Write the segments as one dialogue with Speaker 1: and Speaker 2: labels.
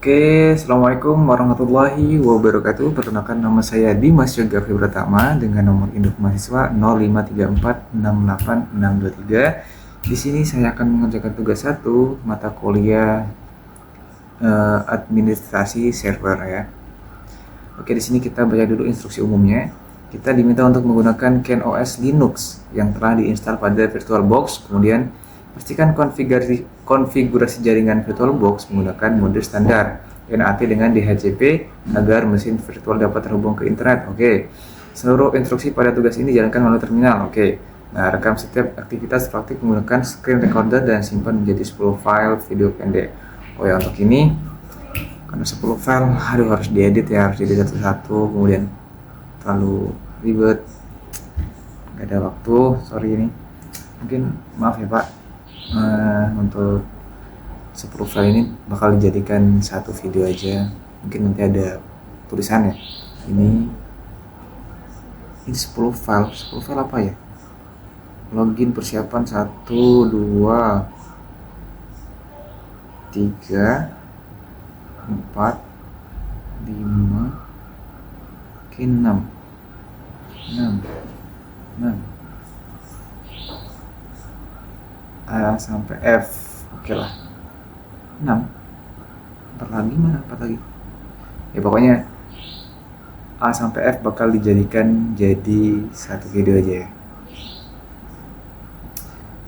Speaker 1: Oke, Assalamualaikum warahmatullahi wabarakatuh. Perkenalkan, nama saya Dimas Yoga Pratama dengan nomor induk mahasiswa 0534686623. Di sini saya akan mengerjakan tugas 1 mata kuliah administrasi server ya. Oke, di sini kita baca dulu instruksi umumnya. Kita diminta untuk menggunakan CentOS Linux yang telah diinstal pada VirtualBox. Kemudian pastikan konfigurasi jaringan VirtualBox menggunakan mode standar NAT dengan DHCP agar mesin virtual dapat terhubung ke internet. Oke. Seluruh instruksi pada tugas ini dijalankan melalui terminal. Oke. Nah, rekam setiap aktivitas praktik menggunakan screen recorder dan simpan menjadi 10 file video pendek. Oh ya, untuk ini karena 10 file harus diedit ya, harus diedit satu-satu, kemudian terlalu ribet, nggak ada waktu, sorry ini. Mungkin maaf ya Pak, untuk 10 file ini bakal dijadikan satu video aja. Mungkin nanti ada tulisannya. Ini 10 file apa ya? Login persiapan 1, 2, 3, 4, 5, 6 A sampai F. Oke lah, 6. Ntar lagi mana 4 lagi ya, pokoknya A sampai F bakal dijadikan jadi satu video aja ya.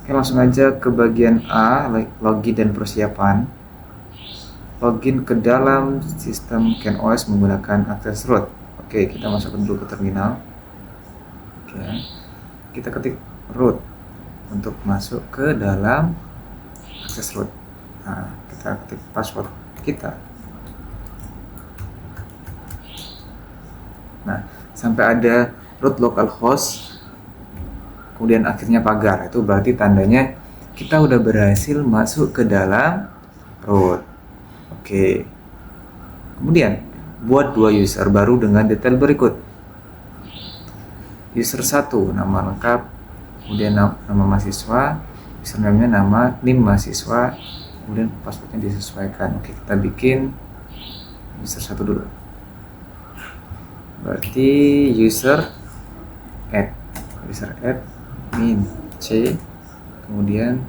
Speaker 1: Oke, langsung aja ke bagian A, login dan persiapan. Login ke dalam sistem CentOS menggunakan akses root. Oke, kita masuk dulu ke terminal. Oke, kita ketik root untuk masuk ke dalam akses root. Nah, kita ketik password kita. Nah, sampai ada root localhost, kemudian akhirnya pagar. Itu berarti tandanya kita udah berhasil masuk ke dalam root. Oke. Kemudian buat 2 user baru dengan detail berikut. User 1 nama lengkap, kemudian nama mahasiswa, username-nya nama, NIM mahasiswa, kemudian passwordnya disesuaikan. Oke, kita bikin user 1 dulu. Berarti user add min C, kemudian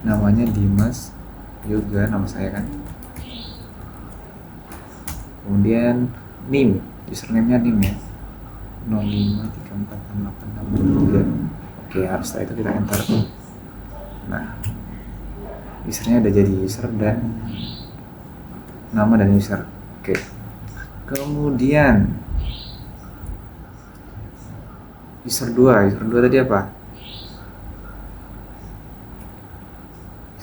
Speaker 1: namanya Dimas Yoga, nama saya kan. Kemudian NIM, username-nya NIM ya, 0534686623. Oke, setelah itu kita enter. Nah, usernya udah jadi user dan nama dan user. Oke. Kemudian user 2 tadi apa?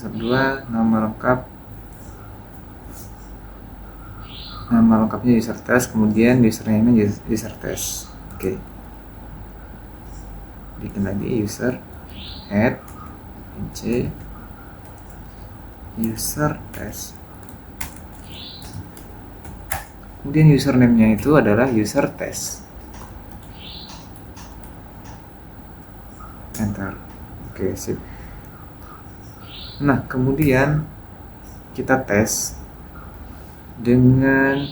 Speaker 1: User 2 nama lengkapnya user test, kemudian username-nya user test. Oke. Bikin lagi user add c user test. Kemudian username-nya itu adalah user test. Enter. Oke, sip. Nah, kemudian kita tes dengan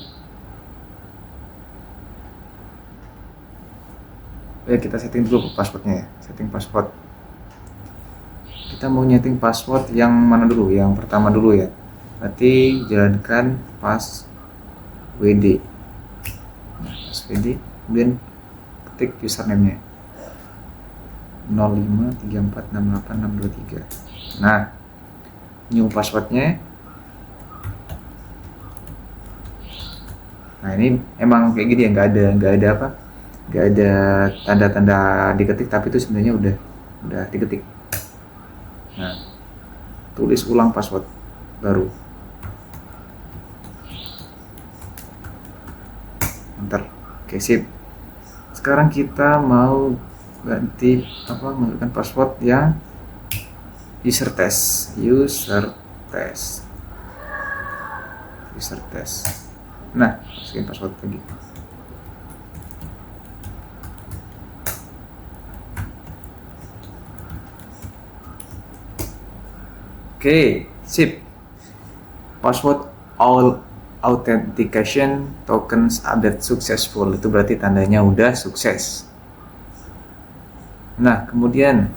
Speaker 1: kita setting dulu passwordnya ya. Setting password. Kita mau nyeting password yang mana dulu? Yang pertama dulu ya. Berarti jalankan passwd. Nah, passwd, kemudian ketik username-nya 0534686623. Nah, new passwordnya. Nah, ini emang kayak gini ya, nggak ada tanda-tanda diketik, tapi itu sebenarnya udah diketik. Nah, tulis ulang password baru. Enter. Oke, sip. Sekarang kita mau ganti menggunakan password yang user test. Nah, masukin password lagi. Oke, sip. Password authentication tokens update successful. Itu berarti tandanya udah sukses. Nah, kemudian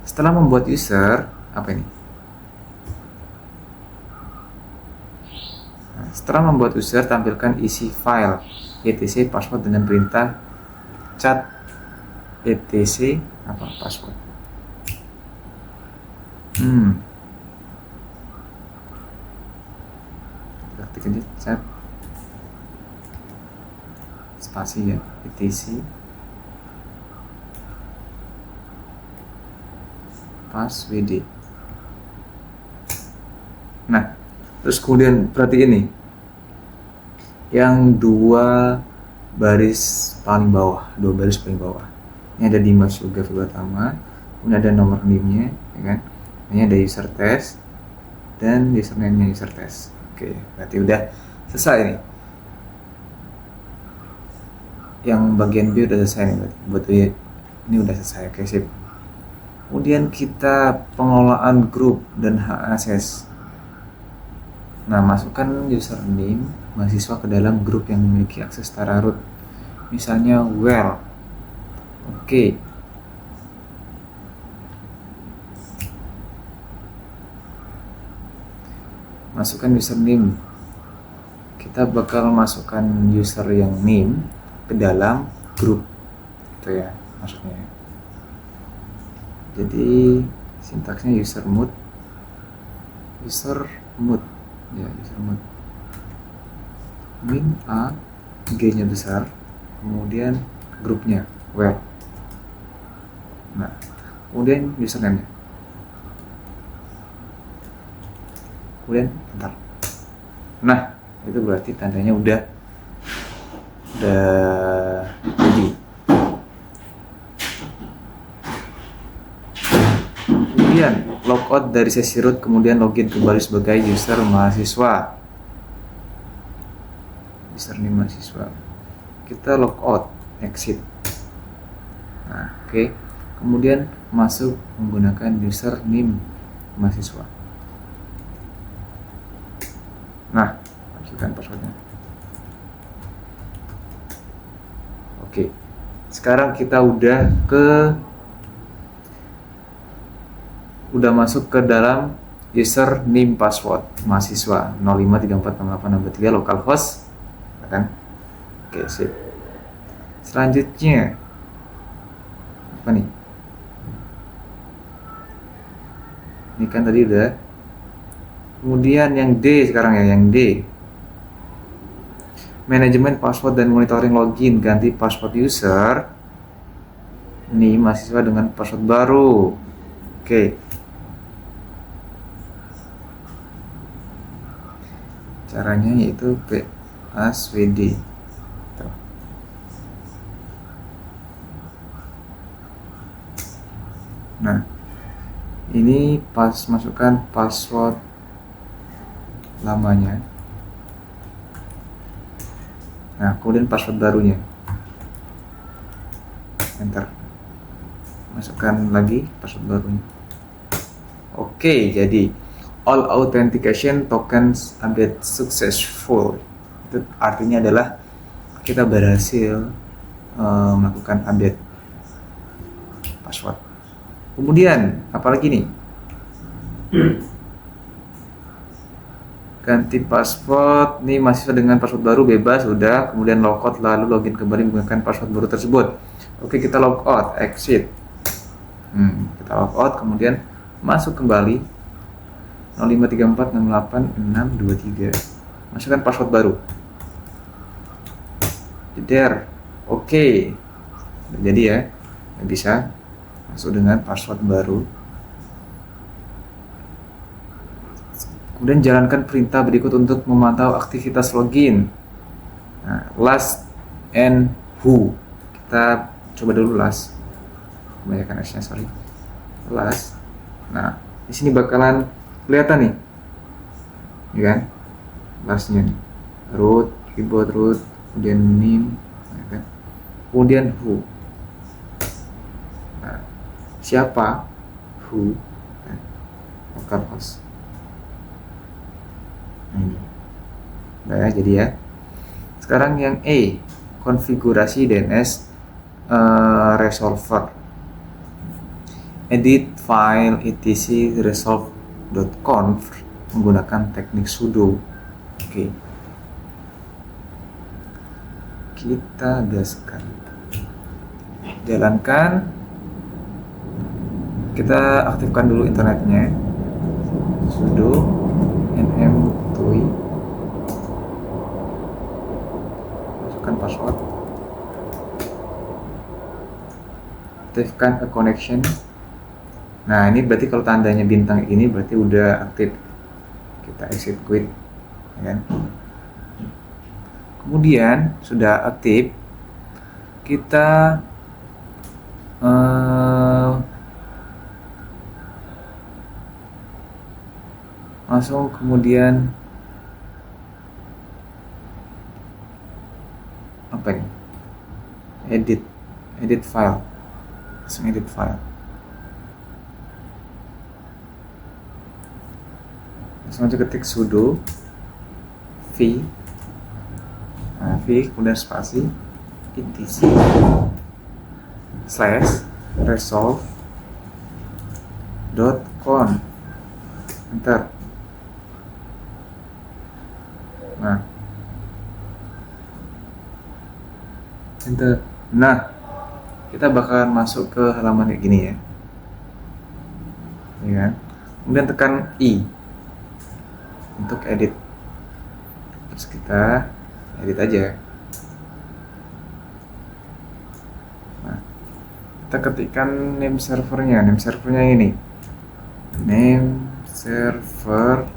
Speaker 1: setelah membuat user, apa ini? Nah, setelah membuat user, tampilkan isi file etc password dengan perintah cat etc apa password. Ketik aja chat spasi ya etc passwd. Nah, terus kemudian berarti ini yang dua baris paling bawah, ini ada Dimas Yoga Pertama, kemudian ada nomor NIM-nya, ya kan? Ini ada user test dan username-nya user test. Oke, berarti udah selesai nih. Yang bagian B udah selesai nih, berarti ini udah selesai. Oke, sip. Kemudian kita pengelolaan grup dan hak akses. Nah, masukkan username mahasiswa ke dalam grup yang memiliki akses setara root. Misalnya well. Oke. Masukkan username. Kita bakal masukkan user yang name ke dalam grup. Itu ya maksudnya. Jadi sintaksnya user mood ya, user mood min a g nya besar, kemudian grupnya web. Nah, kemudian username nya, kemudian enter. Nah, itu berarti tandanya udah jadi. Kemudian logout dari sesi root, kemudian login kembali sebagai user mahasiswa. Username mahasiswa. Kita logout, exit. Nah, oke. Kemudian masuk menggunakan username mahasiswa. Nah, masukkan passwordnya. Oke. Sekarang kita udah masuk ke dalam user name password mahasiswa 05346863 localhost, kan? Oke, sip. Selanjutnya apa nih? Ini kan tadi udah. Kemudian yang D sekarang ya, yang D. Manajemen password dan monitoring login, ganti password user name mahasiswa dengan password baru. Oke. Caranya yaitu passwd. Nah, ini masukkan password lamanya. Nah, kemudian password barunya. Enter. Masukkan lagi password barunya. Oke, jadi all authentication tokens update successful. Itu artinya adalah kita berhasil melakukan update password. Kemudian apalagi nih? Ganti password nih mahasiswa dengan password baru bebas, udah. Kemudian logout lalu login kembali menggunakan password baru tersebut. Oke, kita logout, exit. Kita logout, kemudian masuk kembali 0534686623. Masukkan password baru. Jeder. Oke. Jadi ya, bisa masuk dengan password baru. Kemudian jalankan perintah berikut untuk memantau aktivitas login. Nah, last and who. Kita coba dulu last. Kebanyakan S-nya, sorry. Last. Nah, di sini bakalan kelihatan nih, ya kan? Lastnya nih, root, keyboard root, kemudian name, ya kan? Kemudian who. Nah, siapa? Who, kan? Localhost. Nah, ini Udah ya, jadi ya. Sekarang yang E, konfigurasi DNS resolver. Edit file etc resolve.conf menggunakan teknik sudo. Oke. Kita gaskan. Jalankan. Kita aktifkan dulu internetnya. Sudo nm tui. Masukkan password. Aktifkan a connection. Nah, ini berarti kalau tandanya bintang ini berarti udah aktif. Kita exit quit, ya kan? Kemudian sudah aktif, kita langsung kemudian apa ini? Edit file. Langsung edit file. Langsung aja ketik sudo v kemudian spasi etc /resolve.conf, enter. Nah, enter. Nah, kita bakalan masuk ke halaman kayak gini ya. Ya kan? Kemudian tekan I untuk edit. Terus kita edit aja. Nah, kita ketikkan name servernya. Name servernya ini. Name server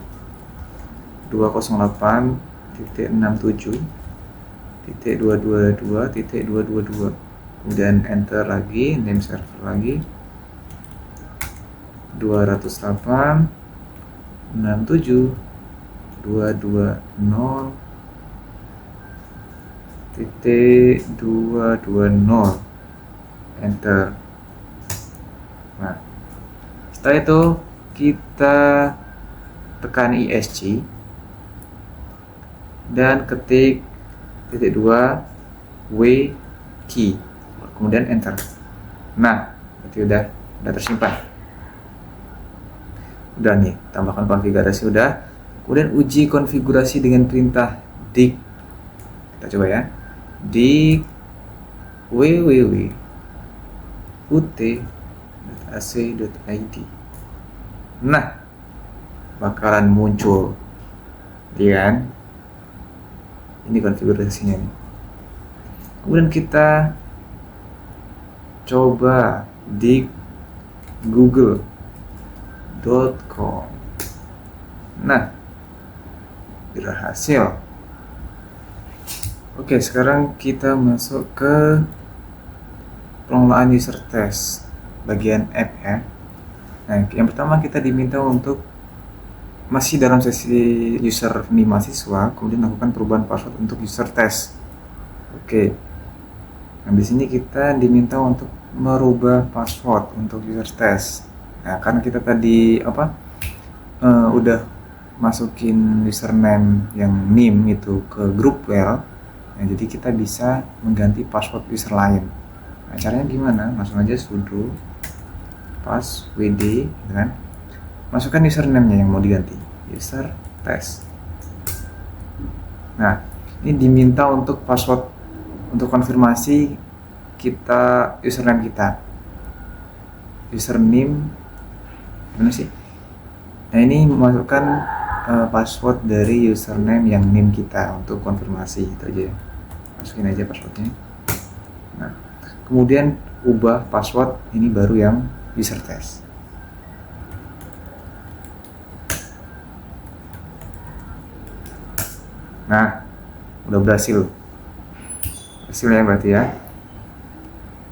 Speaker 1: 208.67.222.222. Kemudian enter lagi, name server lagi 208.67.220.220, enter. Nah, setelah itu kita tekan ESC dan ketik .2 W key, kemudian enter. Nah, berarti udah tersimpan. Udah nih, tambahkan konfigurasi udah. Kemudian uji konfigurasi dengan perintah dig. Kita coba ya. Dig www.ut.ac.id. Nah, bakalan muncul, ya kan? Ini konfigurasinya nih. Kemudian kita coba di google.com. Nah, berhasil. Oke, sekarang kita masuk ke pengelolaan user test bagian app ya. Nah, yang pertama kita diminta untuk masih dalam sesi user nih mahasiswa, kemudian lakukan perubahan password untuk user test. Oke. Nah, di sini kita diminta untuk merubah password untuk user test. Nah, karena kita tadi udah masukin username yang nim itu ke group well, nah, jadi kita bisa mengganti password user lain. Nah, caranya gimana? Langsung aja sudo passwd, gitu kan? Masukkan username-nya yang mau diganti, user test. Nah, ini diminta untuk password untuk konfirmasi kita username kita. Username mana sih? Nah, ini memasukkan password dari username yang name kita untuk konfirmasi, itu aja. Masukin aja passwordnya. Nah, kemudian ubah password ini baru yang user test. Nah, udah berhasil. Hasilnya berarti ya.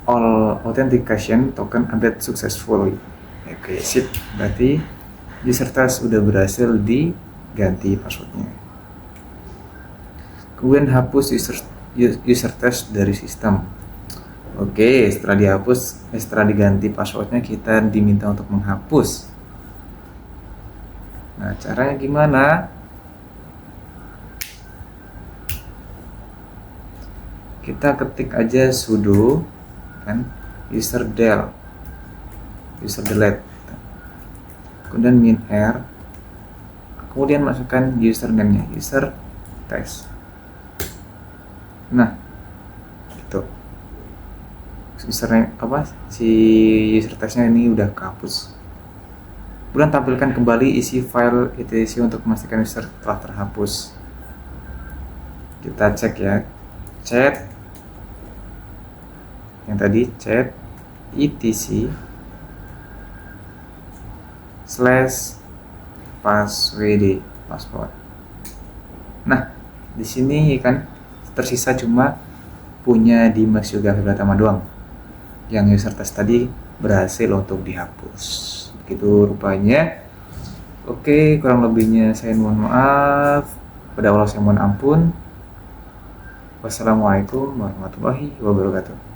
Speaker 1: All authentication token update successfully. Oke, sip. Berarti user test udah berhasil diganti passwordnya. Kemudian hapus user test dari sistem. Oke, setelah diganti passwordnya, kita diminta untuk menghapus. Nah, caranya gimana? kita ketik aja sudo kan user delete, kemudian min r, kemudian masukkan username-nya user test. Nah, gitu. Username si user testnya ini udah kehapus. Kemudian tampilkan kembali isi file etc untuk memastikan user telah terhapus. Kita cek ya, chat yang tadi chat etc /passwd. Nah, di sini kan tersisa cuma punya Dimas Yoga Pratama doang. Yang user test tadi berhasil untuk dihapus. Begitu rupanya. Oke, kurang lebihnya saya mohon maaf. Pada Allah saya mohon ampun. Wassalamualaikum warahmatullahi wabarakatuh.